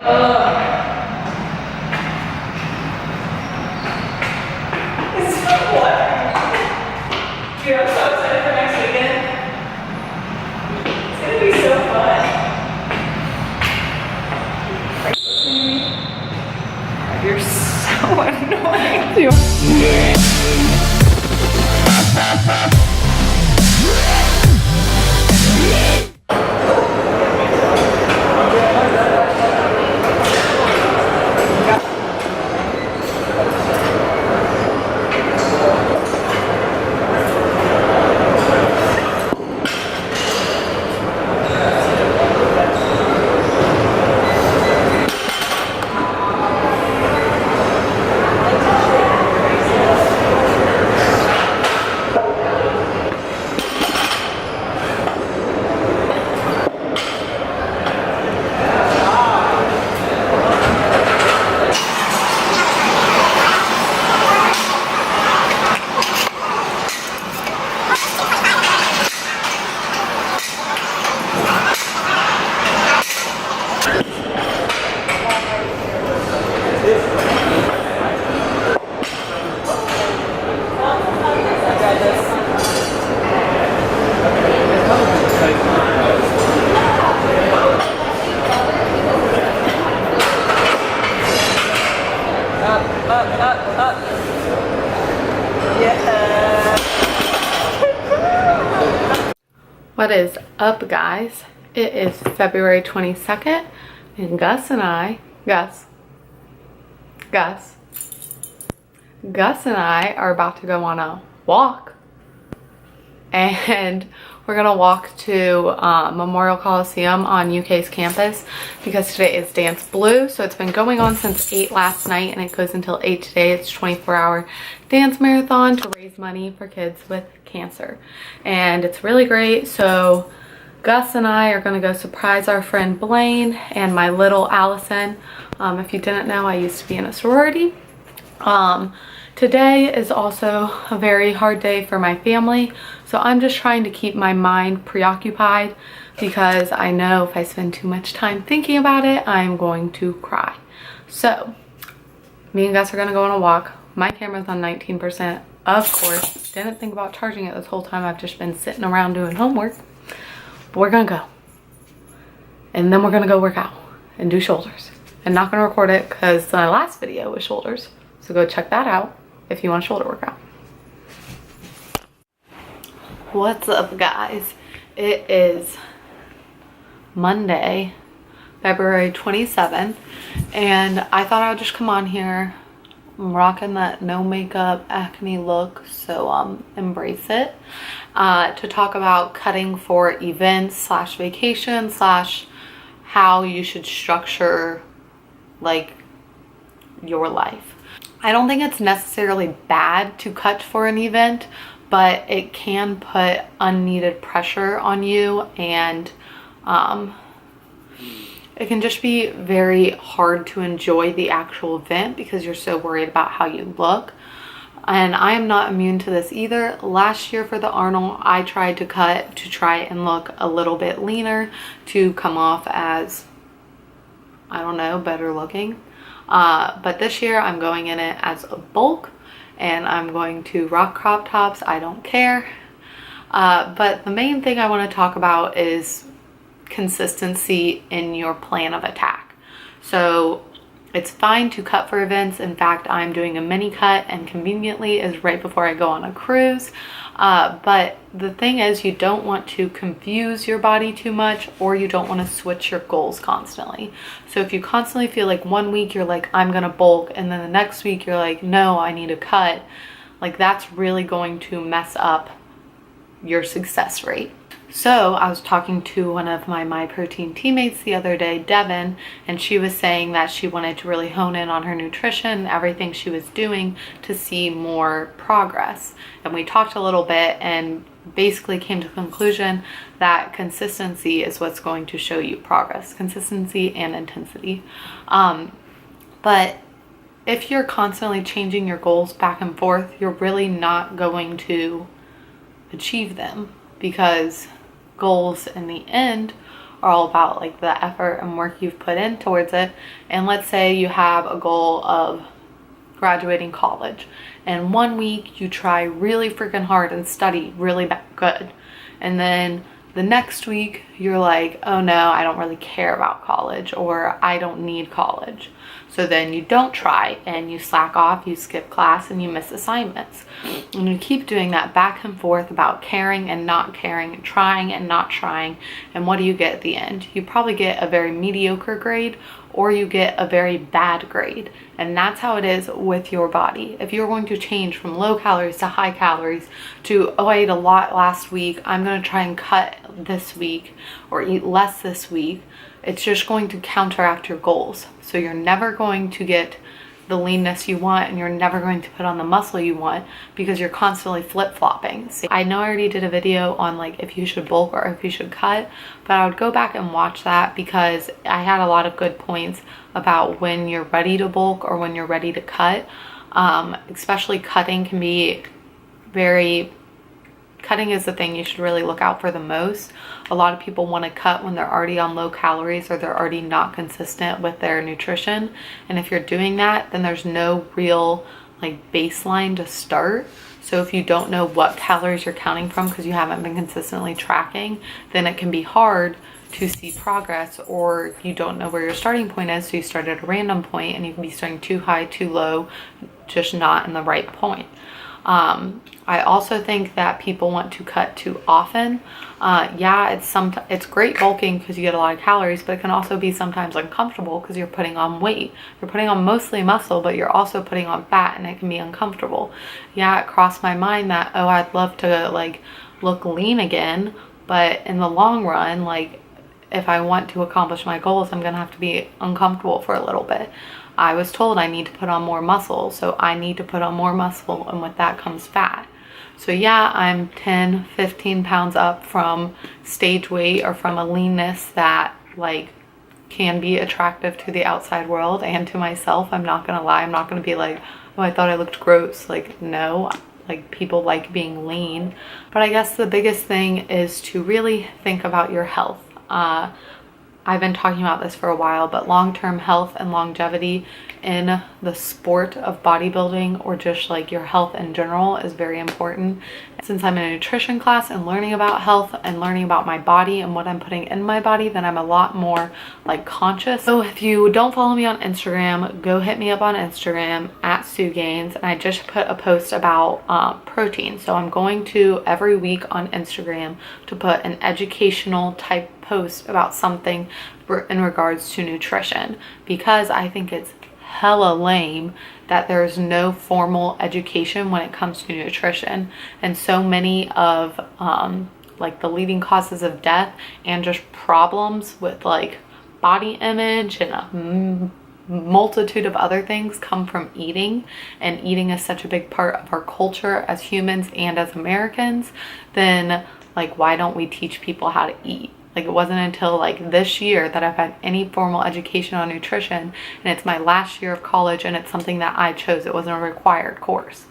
Dude, I'm so excited for next weekend. It's gonna be so fun. Are you listening to me? You're so annoying. What is up, guys? It is February 22nd, and Gus and I are about to go on a walk. And we're gonna walk to Memorial Coliseum on UK's campus because today is Dance Blue. So it's been going on since 8 last night and it goes until 8 today. It's a 24-hour dance marathon to raise money for kids with cancer. And it's really great. So Gus and I are gonna go surprise our friend Blaine and my little Allison. If you didn't know, I used to be in a sorority. Today is also a very hard day for my family, so I'm just trying to keep my mind preoccupied because I know if I spend too much time thinking about it, I'm going to cry. So me and Gus are gonna go on a walk. My camera's on 19%, of course. Didn't think about charging it this whole time. I've just been sitting around doing homework. But we're gonna go. And then we're gonna go work out and do shoulders. I'm not gonna record it because my last video was shoulders. So go check that out if you want a shoulder workout. What's up, guys? It is Monday, February 27th, and I thought I would just come on here. I'm rocking that no makeup acne look, so embrace it. To talk about cutting for events slash vacation slash how you should structure like your life. I don't think it's necessarily bad to cut for an event, but it can put unneeded pressure on you, and it can just be very hard to enjoy the actual event because you're so worried about how you look. And I am not immune to this either. Last year for the Arnold, I tried to cut to try and look a little bit leaner to come off as, I don't know, better looking. But this year I'm going in it as a bulk, and I'm going to rock crop tops. I don't care. But the main thing I want to talk about is consistency in your plan of attack. So it's fine to cut for events. In fact, I'm doing a mini cut, and conveniently is right before I go on a cruise. But the thing is, you don't want to confuse your body too much, or you don't want to switch your goals constantly. So if you constantly feel like one week you're like, I'm gonna bulk, and then the next week you're like, no, I need a cut, like that's really going to mess up your success rate. So I was talking to one of my MyProtein teammates the other day, Devin, and she was saying that she wanted to really hone in on her nutrition, everything she was doing to see more progress. And we talked a little bit and basically came to the conclusion that consistency is what's going to show you progress, consistency and intensity. But if you're constantly changing your goals back and forth, you're really not going to achieve them, because goals in the end are all about like the effort and work you've put in towards it. And let's say you have a goal of graduating college, and 1 week you try really freaking hard and study really good, and then the next week you're like, oh no, I don't really care about college, or I don't need college. So then you don't try and you slack off, you skip class, and you miss assignments. And you keep doing that back and forth about caring and not caring, trying and not trying. And what do you get at the end? You probably get a very mediocre grade, or you get a very bad grade. And that's how it is with your body. If you're going to change from low calories to high calories to, oh, I ate a lot last week, I'm going to try and cut this week or eat less this week, it's just going to counteract your goals. So you're never going to get the leanness you want, and you're never going to put on the muscle you want, because you're constantly flip-flopping. So I know I already did a video on like if you should bulk or if you should cut, but I would go back and watch that, because I had a lot of good points about when you're ready to bulk or when you're ready to cut. Especially cutting can be cutting is the thing you should really look out for the most. A lot of people want to cut when they're already on low calories or they're already not consistent with their nutrition. And if you're doing that, then there's no real like baseline to start. So if you don't know what calories you're counting from because you haven't been consistently tracking, then it can be hard to see progress, or you don't know where your starting point is, so you start at a random point and you can be starting too high, too low, just not in the right point. I also think that people want to cut too often. Yeah, it's great bulking because you get a lot of calories, but it can also be sometimes uncomfortable because you're putting on weight. You're putting on mostly muscle, but you're also putting on fat, and it can be uncomfortable. Yeah, it crossed my mind that, oh, I'd love to like look lean again, but in the long run, like if I want to accomplish my goals, I'm gonna have to be uncomfortable for a little bit. I was told I need to put on more muscle, so I need to put on more muscle, and with that comes fat. So yeah, I'm 10, 15 pounds up from stage weight, or from a leanness that like can be attractive to the outside world and to myself. I'm not gonna lie. I'm not gonna be like, oh, I thought I looked gross. Like, no, like people like being lean. But I guess the biggest thing is to really think about your health. I've been talking about this for a while, but long-term health and longevity in the sport of bodybuilding, or just like your health in general, is very important. Since I'm in a nutrition class and learning about health and learning about my body and what I'm putting in my body, then I'm a lot more like conscious. So if you don't follow me on Instagram, go hit me up on Instagram at Sue Gaines, and I just put a post about protein. So I'm going to every week on Instagram to put an educational type post about something in regards to nutrition, because I think it's hella lame that there's no formal education when it comes to nutrition. And so many of like the leading causes of death and just problems with like body image and a multitude of other things come from eating. And eating is such a big part of our culture as humans and as Americans. Then like, why don't we teach people how to eat? Like, it wasn't until like this year that I've had any formal education on nutrition, and it's my last year of college, and it's something that I chose. It wasn't a required course.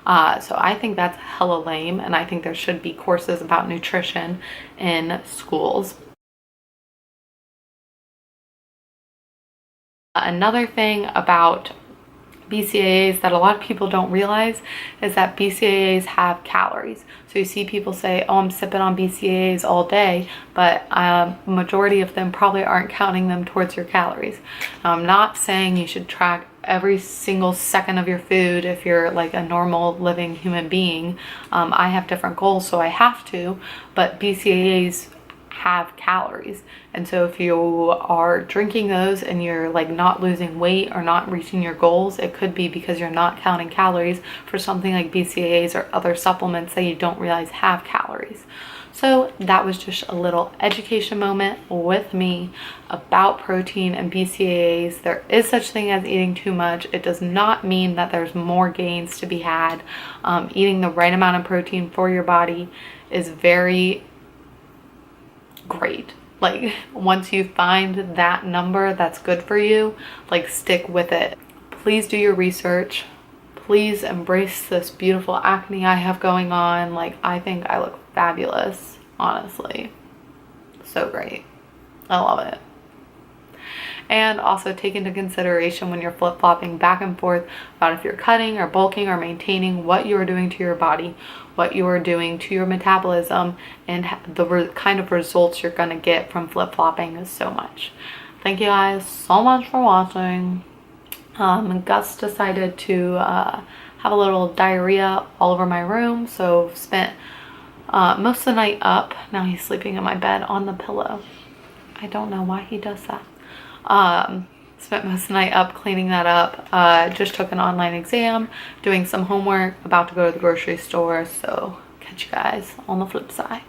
So I think that's hella lame, and I think there should be courses about nutrition in schools. Another thing about BCAAs that a lot of people don't realize is that BCAAs have calories. So you see people say, oh, I'm sipping on BCAAs all day, but majority of them probably aren't counting them towards your calories. Now, I'm not saying you should track every single second of your food if you're like a normal living human being. I have different goals, so I have to, but BCAAs have calories. And so if you are drinking those and you're like not losing weight or not reaching your goals, it could be because you're not counting calories for something like BCAAs or other supplements that you don't realize have calories. So that was just a little education moment with me about protein and BCAAs. There is such thing as eating too much. It does not mean that there's more gains to be had. Eating the right amount of protein for your body is very great. Like, once you find that number that's good for you, like, stick with it. Please do your research. Please embrace this beautiful acne I have going on. Like, I think I look fabulous, honestly. So great. I love it. And also take into consideration when you're flip-flopping back and forth about if you're cutting or bulking or maintaining, what you are doing to your body, what you are doing to your metabolism, and the kind of results you're going to get from flip-flopping is so much. Thank you guys so much for watching. Gus decided to have a little diarrhea all over my room, so spent most of the night up. Now he's sleeping in my bed on the pillow. I don't know why he does that. Spent most of the night up cleaning that up. Just took an online exam, doing some homework, about to go to the grocery store, so catch you guys on the flip side.